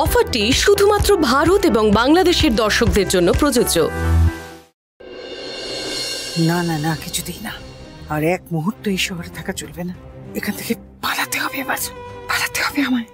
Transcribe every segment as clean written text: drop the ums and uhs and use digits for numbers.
অফারটি শুধুমাত্র ভারত এবং বাংলাদেশের দর্শকদের জন্য প্রযোজ্য। না না না, কিছুতেই না। আর এক মুহূর্ত এই শহরে থাকা চলবে না। এখান থেকে পালাতে হবে, এবার পালাতে হবে আমায়।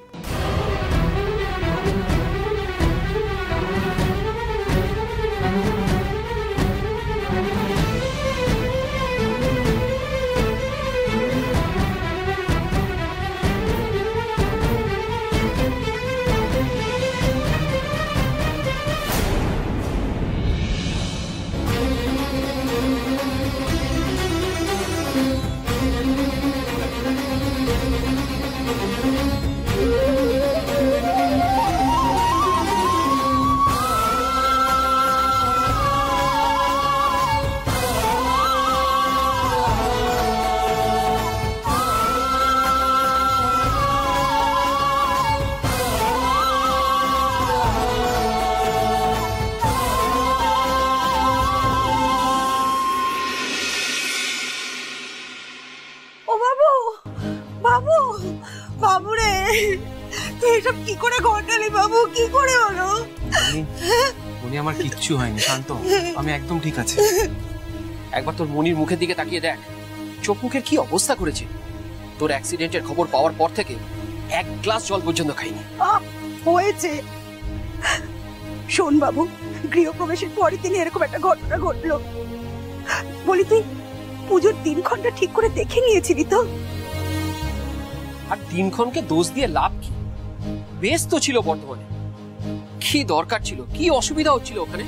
আমার কিচ্ছু হয়নি, শান্ত। আমি একদম ঠিক আছি। একবার তোর মনির মুখের দিকে তাকিয়ে দেখ, চোখ মুখের কি অবস্থা করেছে। তোর অ্যাক্সিডেন্টের খবর পাওয়ার পর থেকে এক গ্লাস জল পর্যন্ত খাইনি। হয়েছে শোন বাবু, গৃহপ্রবেশের পরই তিনি এরকম একটা ঘটনা ঘটলো। বলি, তুই পুজোর দিনক্ষণটা ঠিক করে দেখে নিয়েছিলি তো? আর দিনক্ষণকে দোষ দিয়ে লাভ কি? বেশ তো ছিল বর্তমানে। কি দরকার ছিল, কি অসুবিধা হচ্ছিল ওখানে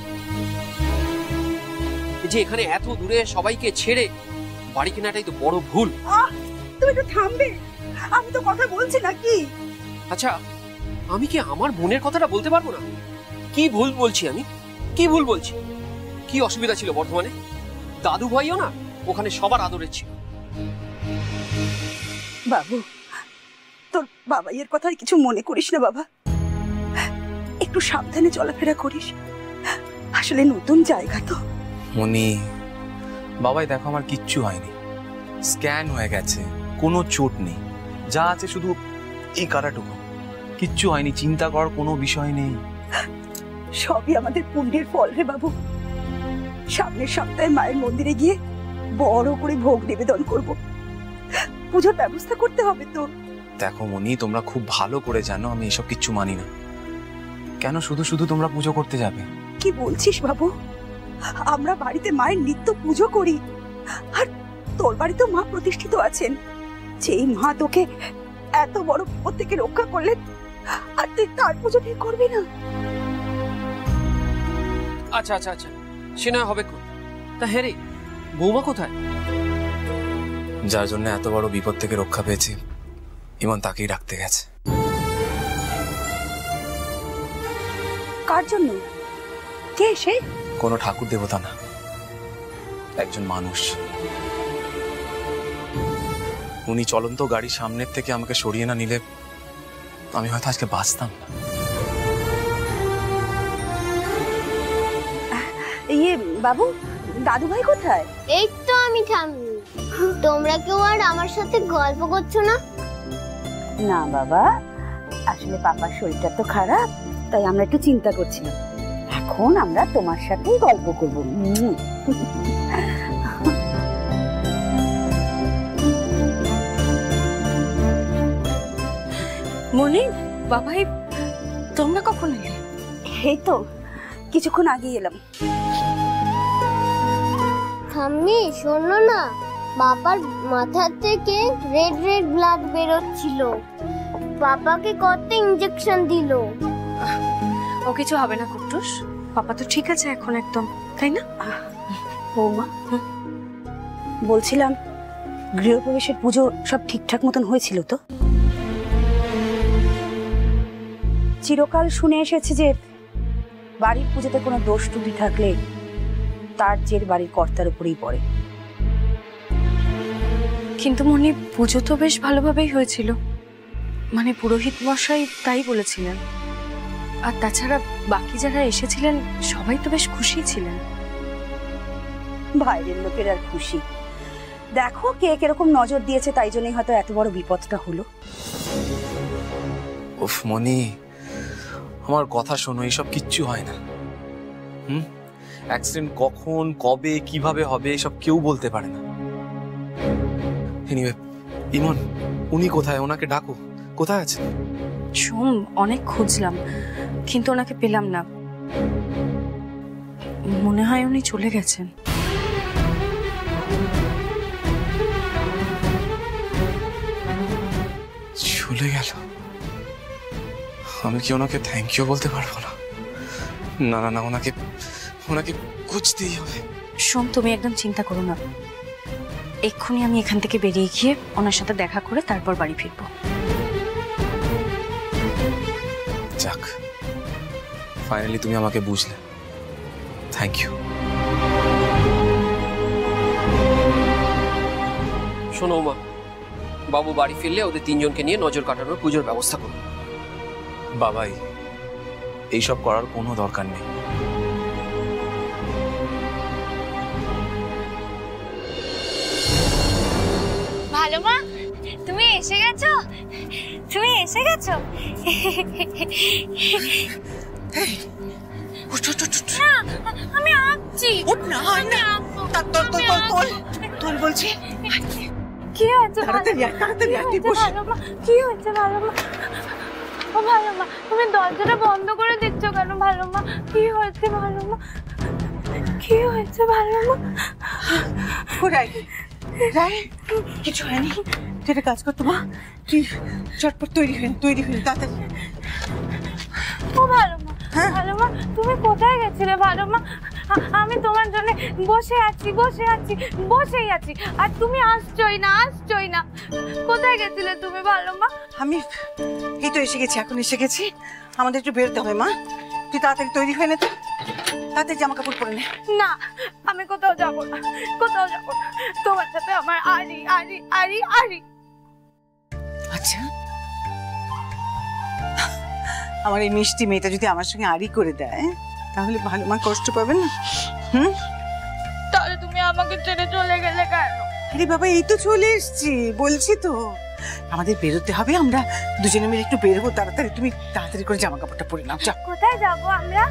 যে এখানে এত দূরে সবাইকে ছেড়ে বাড়ি কেনাটাই তো বড় ভুল। তুমি একটু থামবে? আমি তো কথা বলছি নাকি? আচ্ছা, আমি কি আমার বোনের কথাটা বলতে পারবো না? কি ভুল বলছি আমি? কি ভুল বলছি? কি অসুবিধা ছিল বর্তমানে? দাদু ভাইও না ওখানে সবার আদরের ছিল। বাবু, তোর বাবাইয়ের কথা কিছু মনে করিস না বাবা। একটু সাবধানে চলাফেরা করিস, আসলে নতুন জায়গা তো। মনি, বাবাই দেখো আমার কিচ্ছু হয়নি, স্ক্যান হয়ে গেছে, কোনো চোট নেই, যা আছে শুধু এই কাটাটুকু, কিচ্ছু হয়নি, চিন্তা করার কোনো বিষয় নেই। সবই আমাদের পুণ্যের ফল রে বাবু। সামনের সপ্তাহে মায়ের মন্দিরে গিয়ে বড় করে ভোগ নিবেদন করব, পুজোর ব্যবস্থা করতে হবে তো। দেখো মনি, তোমরা খুব ভালো করে জানো আমি এসব কিচ্ছু মানি না। কেন শুধু শুধু তোমরা পুজো করতে যাবে? কি বলছিস বাবু? আমরা বাড়িতে মায়ের নিত্য পুজো করি, আর তোর বাড়িতে মা প্রতিষ্ঠিত আছেন। যেই মা তোকে এত বড় বিপদ থেকে রক্ষা করলেন, আর তুই তার পুজো ঠিক করবি না? আচ্ছা আচ্ছা আচ্ছা, সে না হবে। তা হ্যাঁ রে, বৌমা কোথায়? যার জন্য এত বড় বিপদ থেকে রক্ষা পেয়েছি, ইমন তাকেই রাখতে গেছে। কার জন্য? কে সে? কোনো ঠাকুর দেবতা না, একজন মানুষ। উনি চলন্ত গাড়ির সামনের থেকে আমাকে সরিয়ে না নিলে আমি হয়তো আজকে বাঁচতাম না। ইয়ে বাবু, দাদু ভাই কোথায়? এই তো আমি ঠাম্মি। তোমরা কেউ আর আমার সাথে গল্প করছো না? না বাবা, আসলে পাপার শরীরটা তো খারাপ, তাই আমরা একটু চিন্তা করছিলাম। এখন আমরা তোমার সাথেই গল্প করব। মনি, বাবাই তোমরা কখন এলে? এই তো কিছুক্ষণ আগে এলাম। ঠাম্মি শোনো না, বাবার মাথা থেকে রেড রেড ব্লাড বেরোচ্ছিল। বাবাকে কত ইনজেকশন দিল। ও কিছু হবে না কুট্টুস, পাপা তো ঠিক আছে এখন একদম, তাই না? বৌমা, বলছিলাম গৃহপ্রবেশের পুজো সব ঠিকঠাক মতন হয়েছিল তো? চিরকাল শুনে এসেছি যে বাড়ির পুজোতে কোনো দোষ ত্রুটি থাকলে তার জের বাড়ির কর্তার উপরেই পড়ে। কিন্তু মনি, পুজো তো বেশ ভালোভাবেই হয়েছিল, মানে পুরোহিত মশাই তাই বলেছিলেন। আর তাছাড়া বাকি যারা এসেছিলেন সবাই তো বেশ খুশি ছিলেন। বাইরের লোকের আর খুশি, দেখো কে কিরকম নজর দিয়েছে, তাই জন্যই হয়তো এত বড় বিপদটা হলো। উফ মনি, আমার কথা শোনো, এইসব কিচ্ছু হয় না। অ্যাক্সিডেন্ট কখন কবে কিভাবে হবে এসব কেউ বলতে পারে না। এনিওয়ে, ইমন উনি কোথায়? ওনাকে ডাকো। কোথায় আছেন? সোম, অনেক খুঁজলাম কিন্তু ওনাকে পেলাম না। মনে হয় উনি চলে গেছেন। চলে গেল? আমি কি ওনাকে থ্যাংক ইউ বলতে পারবো না? না না না, ওনাকে ওনাকে খুঁজতেই হবে। সোম, তুমি একদম চিন্তা করো না। এক্ষুনি আমি এখান থেকে বেরিয়ে গিয়ে ওনার সাথে দেখা করে তারপর বাড়ি ফিরবো। যাক, ফাইনালি তুমি আমাকে বুঝলে। Thank you. শোনো মা, বাবু বাড়ি ফিরলে ওদের তিনজনকে নিয়ে নজর কাটানোর পুজোর ব্যবস্থা করো। বাবাই, এইসব করার কোনো দরকার নেই। ভালো মা, তুমি এসে গেছো? তুমি এসে গেছো? আমি আসছি। তোর বলছি কি হয়েছে? তাড়াতাড়ি বস। ভালো মা, কি হয়েছে? ভালো মা, ও ভালো মা, তুমি দরজাটা বন্ধ করে দিচ্ছ কেন? ভালো মা, কি হয়েছে? ভালো মা, কি হয়েছে? ভালো মা, রাই কিছু হয়নি। তুই একটা কাজ কর, তোমা তুই চটপট তৈরি হয়ে তাড়াতাড়ি। ও ভালো মা, ভালো মা, তুমি কোথায় গেছিলে? ভালো মা, আমি তোমার জন্য বসেই আছি আর তুমি আসছোই না। কোথায় গেছিলে তুমি? ভালো মা, আমি এই তো এসে গেছি, এখন এসে গেছি। আমাদের একটু বেরোতে হবে মা, তুই তাড়াতাড়ি তৈরি হয়ে নে, তো তাড়াতাড়ি জামা কাপড় পরে নে। না, আমি কোথাও যাব না। তোমার সাথে আমার আরি। আচ্ছা, আমার এই মিষ্টি মেয়েটা যদি আমার সঙ্গে আড়ি করে দেয় তাহলে ভালো মা কষ্ট পাবে না? তাহলে তুমি আমাকে ছেড়ে চলে গেলে কেন? আরে বাবা, এই তো চলে এসছি, বলছি তো আমাদের বেরোতে হবে। আমরা দুজনে মিলে একটু বেরোবো তাড়াতাড়ি। তুমি তাড়াতাড়ি করে জামা কাপড়টা পরে নাও। কোথায় যাবো আমরা?